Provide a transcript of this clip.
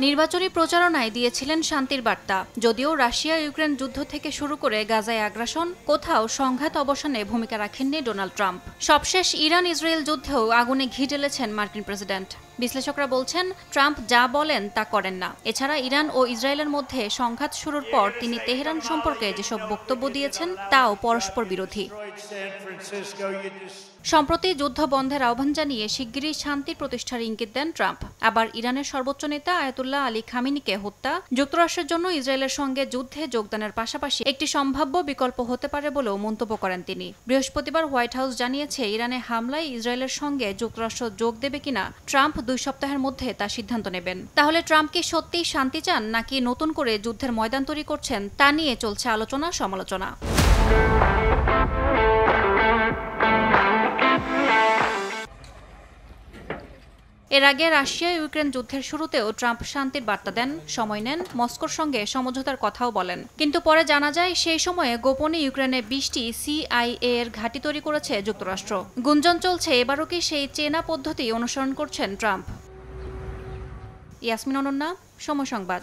নির্বাচনী প্রচারণায় দিয়েছিলেন শান্তির বার্তা। যদিও রাশিয়া ইউক্রেন যুদ্ধ থেকে শুরু করে গাজায় আগ্রাসন, কোথাও সংঘাত অবসানে ভূমিকা রাখেননি ডোনাল্ড ট্রাম্প। সবশেষ ইরান ইসরায়েল যুদ্ধেও আগুনে ঘি ঢেলেছেন মার্কিন প্রেসিডেন্ট। বিশ্লেষকরা বলছেন, ট্রাম্প যা বলেন তা করেন না। এছাড়া ইরান ও ইসরায়েলের মধ্যে সংঘাত শুরুর পর তিনি তেহরান সম্পর্কে যেসব বক্তব্য দিয়েছেন তাও পরস্পর বিরোধী। সম্প্রতি যুদ্ধ বন্ধের আহ্বান জানিয়ে শিগগিরই শান্তি প্রতিষ্ঠার ইঙ্গিত দেন ট্রাম্প। আবার ইরানের সর্বোচ্চ নেতা আয়াতুল্লাহ আলী খামেনিকে হত্যা যুক্তরাষ্ট্রের জন্য ইসরায়েলের সঙ্গে যুদ্ধে যোগদানের পাশাপাশি একটি সম্ভাব্য বিকল্প হতে পারে বলেও মন্তব্য করেন তিনি। বৃহস্পতিবার হোয়াইট হাউস জানিয়েছে, ইরানে হামলায় ইসরায়েলের সঙ্গে যুক্তরাষ্ট্র যোগ দেবে কিনা ট্রাম্প 2 সপ্তাহের মধ্যে তা সিদ্ধান্ত নেবেন। তাহলে ট্রাম্প কি সত্যিই শান্তি চান, নাকি নতুন করে যুদ্ধের ময়দান তৈরি করছেন, তা নিয়ে চলছে আলোচনা সমালোচনা। এর আগে রাশিয়া ইউক্রেন যুদ্ধের শুরুতেও ট্রাম্প শান্তির বার্তা দেন, সময় নেন, মস্কোর সঙ্গে সমঝোতার কথাও বলেন। কিন্তু পরে জানা যায়, সেই সময়ে গোপনে ইউক্রেনে 20টি CIA এর ঘাঁটি তৈরি করেছে যুক্তরাষ্ট্র। গুঞ্জন চলছে, এবারও কি সেই চেনা পদ্ধতি অনুসরণ করছেন ট্রাম্প। ইয়াসমিন অনন্যা, সময় সংবাদ।